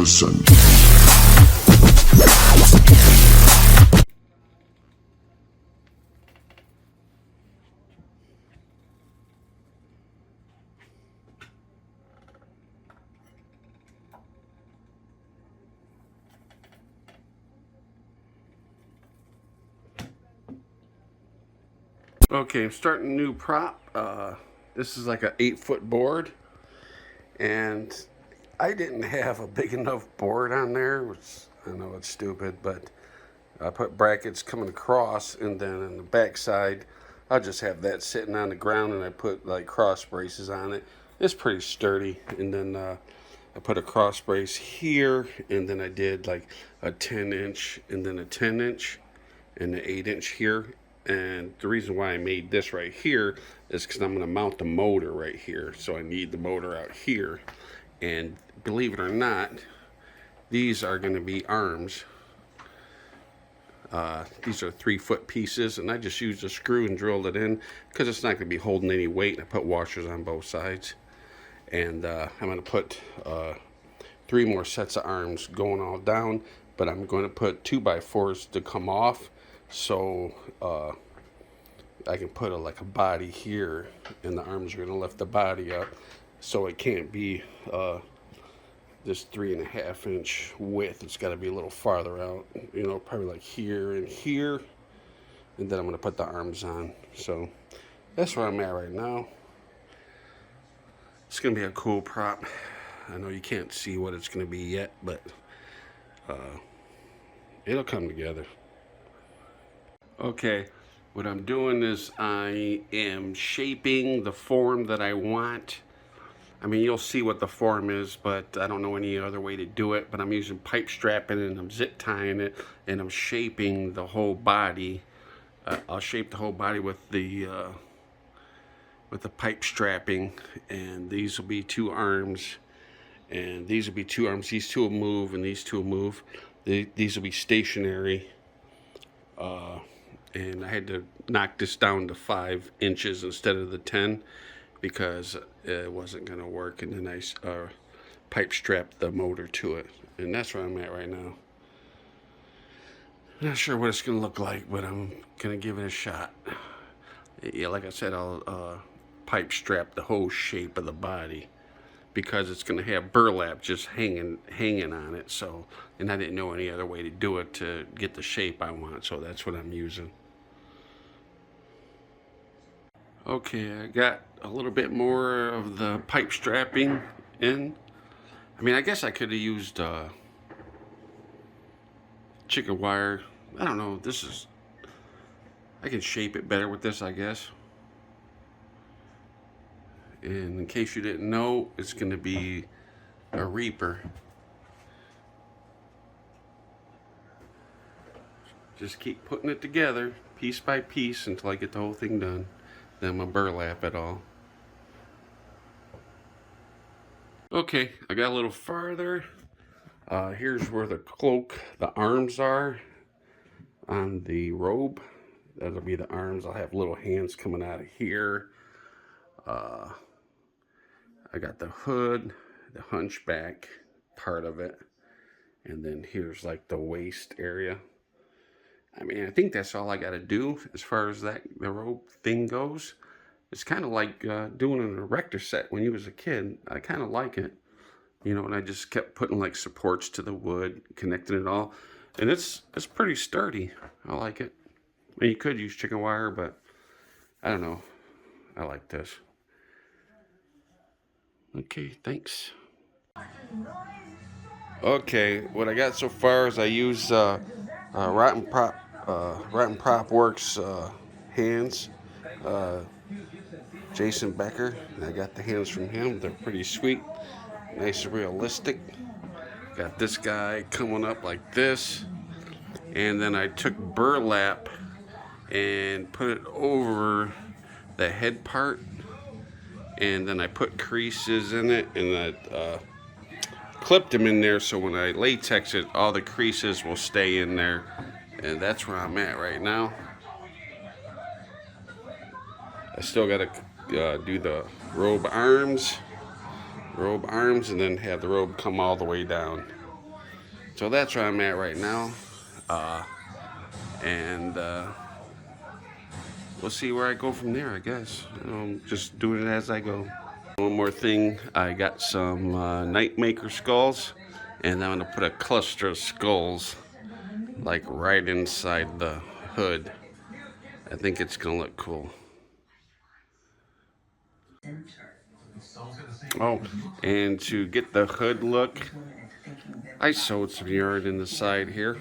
person. Okay, I'm starting a new prop. This is like an 8-foot board, and I didn't have a big enough board on there, which I know it's stupid, but I put brackets coming across, and then on the back side, I'll just have that sitting on the ground, and I put like cross braces on it. It's pretty sturdy, and then I put a cross brace here, and then I did like a 10-inch, and then a 10-inch, and an 8-inch here. And the reason why I made this right here is because I'm going to mount the motor right here. So I need the motor out here. And believe it or not, these are going to be arms. These are 3-foot pieces, and I just used a screw and drilled it in because it's not going to be holding any weight. I put washers on both sides. And I'm going to put 3 more sets of arms going all down, but I'm going to put 2x4s to come off. So I can put like a body here, and the arms are going to lift the body up, so it can't be this 3.5-inch width. It's got to be a little farther out, you know, probably like here and here, and then I'm going to put the arms on. So that's where I'm at right now. It's going to be a cool prop. I know you can't see what it's going to be yet, but it'll come together. Okay, what I'm doing is I am shaping the form that I want. I mean, you'll see what the form is, but I don't know any other way to do it. But I'm using pipe strapping, and I'm zip tying it, and I'm shaping the whole body. I'll shape the whole body with the pipe strapping, and these will be 2 arms, and these will be 2 arms. These 2 will move, and these 2 will move. These will be stationary. And I had to knock this down to 5 inches instead of the 10 because it wasn't going to work. And then I pipe strapped the motor to it. And that's where I'm at right now. Not sure what it's going to look like, but I'm going to give it a shot. Yeah, like I said, I'll pipe strap the whole shape of the body because it's going to have burlap just hanging on it. So, and I didn't know any other way to do it to get the shape I want, so that's what I'm using. Okay, I got a little bit more of the pipe strapping in. I mean, I guess I could have used chicken wire. I don't know, I can shape it better with this, I guess. And in case you didn't know, it's going to be a reaper. Just keep putting it together piece by piece until I get the whole thing done. Then I'm gonna burlap it all. Okay, I got a little farther. Here's where the arms are on the robe. That'll be the arms. I'll have little hands coming out of here. I got the hood, the hunchback part of it, and then here's like the waist area. I mean, I think that's all I got to do as far as the robe thing goes. It's kind of like doing an erector set when you was a kid. I kind of like it, you know, and I just kept putting like supports to the wood, connecting it all, and it's pretty sturdy. I like it. I mean, you could use chicken wire, but I don't know. I like this. Okay, thanks. Okay, what I got so far is I use Rotten Prop Works hands, Jason Becker. And I got the hands from him. They're pretty sweet, nice and realistic. Got this guy coming up like this, and then I took burlap and put it over the head part, and then I put creases in it, and I clipped them in there so when I latex it, all the creases will stay in there. And that's where I'm at right now. I still got to do the robe arms, and then have the robe come all the way down. So that's where I'm at right now. And we'll see where I go from there, I guess. Just doing it as I go. One more thing, I got some Nightmaker skulls, and I'm gonna put a cluster of skulls like right inside the hood. I think it's gonna look cool. Oh, and to get the hood look, I sewed some yarn in the side here.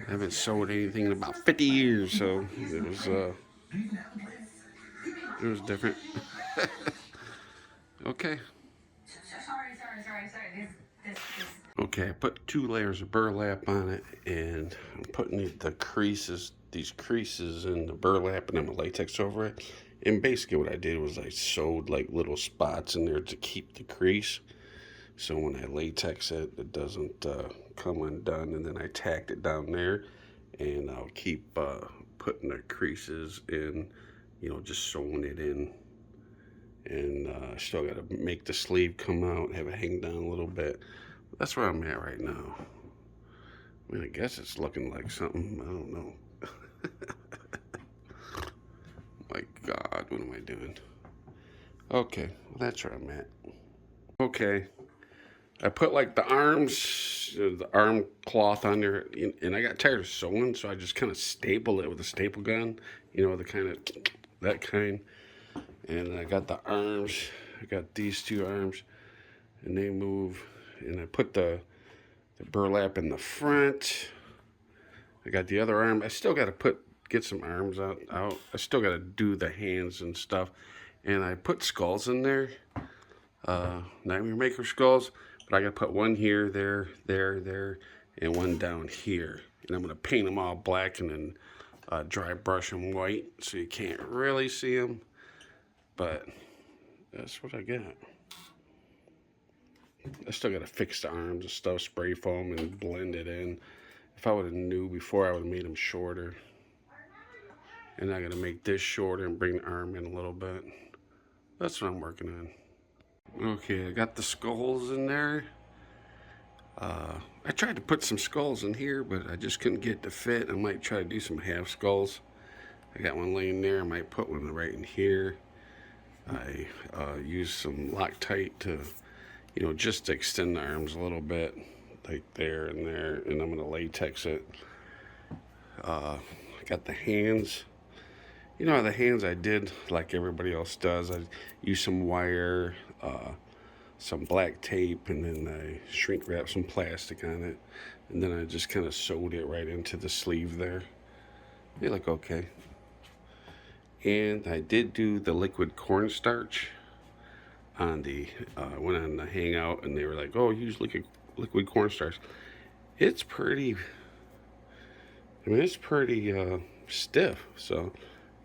I haven't sewed anything in about 50 years, so it was different. Okay. Okay, I put 2 layers of burlap on it, and I'm putting the creases, these creases in the burlap, and I'm gonna latex over it. And basically what I did was I sewed like little spots in there to keep the crease. So when I latex it, it doesn't come undone, and then I tacked it down there, and I'll keep putting the creases in, just sewing it in. And I still got to make the sleeve come out, have it hang down a little bit. That's where I'm at right now. I mean, I guess it's looking like something. I don't know. My God, what am I doing? Okay, well, that's where I'm at. Okay, I put like the arms, the arm cloth on there, and I got tired of sewing, so I just kind of stapled it with a staple gun. The kind of, that kind. And I got the arms. I got these 2 arms, and they move. And I put the burlap in the front. I got the other arm. I still got to get some arms out. I still got to do the hands and stuff. And I put skulls in there, Nightmare Maker skulls. But I got to put one here, there, and one down here. And I'm going to paint them all black and then dry brush them white so you can't really see them. But that's what I got. I still got to fix the arms and stuff, spray foam and blend it in. If I would have knew before, I would have made them shorter. And I got to make this shorter and bring the arm in a little bit. That's what I'm working on. Okay, I got the skulls in there. I tried to put some skulls in here, but I just couldn't get it to fit. I might try to do some half skulls. I got one laying there. I might put one right in here. I used some Loctite to, just to extend the arms a little bit, like there and there, and I'm going to latex it. I got the hands. The hands I did like everybody else does. I used some wire, some black tape, and then I shrink wrapped some plastic on it, and then I just kind of sewed it right into the sleeve there. They look okay. And I did do the liquid cornstarch on the, went on the hangout, and they were like, oh, use liquid cornstarch. It's pretty, it's pretty stiff, so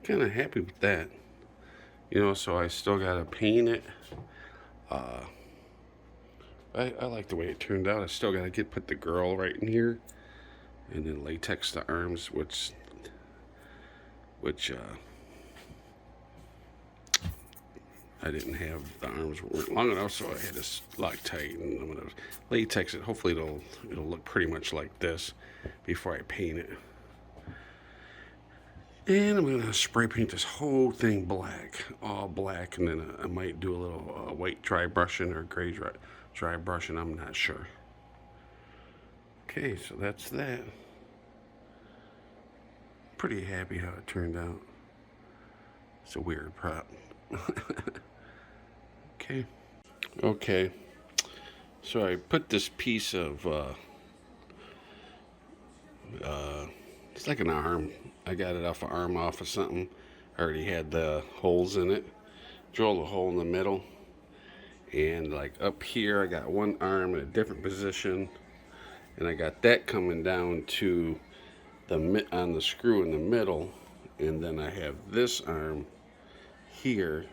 kind of happy with that. So I still got to paint it. I like the way it turned out. I still got to put the girl right in here, and then latex the arms, which I didn't have the arms long enough, so I had to Loctite, and I'm gonna latex it. Hopefully it'll look pretty much like this before I paint it. And I'm gonna spray paint this whole thing black, all black, and then I might do a little white dry brushing or gray dry brushing. I'm not sure. Okay, so that's that. Pretty happy how it turned out. It's a weird prop. Okay, so I put this piece of it's like an arm. I got it off an arm off of something. I already had the holes in it. Drilled a hole in the middle, and like up here I got one arm in a different position, and I got that coming down to on the screw in the middle, and then I have this arm here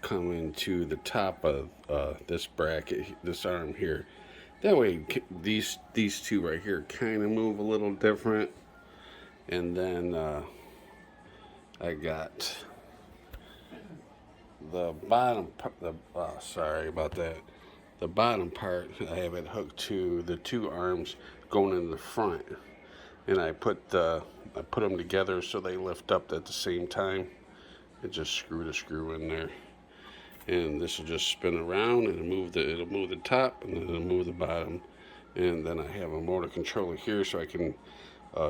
coming to the top of this bracket, this arm here. That way these 2 right here kind of move a little different. And then I got the bottom, sorry about that. the bottom part, I have it hooked to the two arms going in the front, and I put them together so they lift up at the same time, and just screw the screw in there. And this will just spin around and it'll move the top, and then it'll move the bottom. And then I have a motor controller here so I can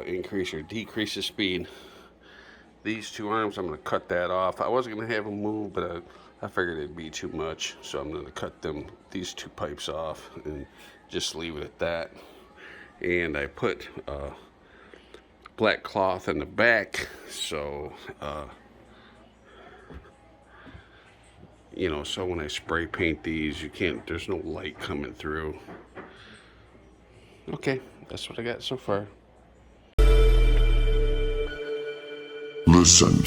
increase or decrease the speed. These two arms, I'm going to cut that off. I wasn't going to have them move, but I figured it'd be too much, so I'm going to cut these two pipes off and just leave it at that. And I put black cloth in the back, so so when I spray paint these, there's no light coming through. Okay, that's what I got so far. Listen.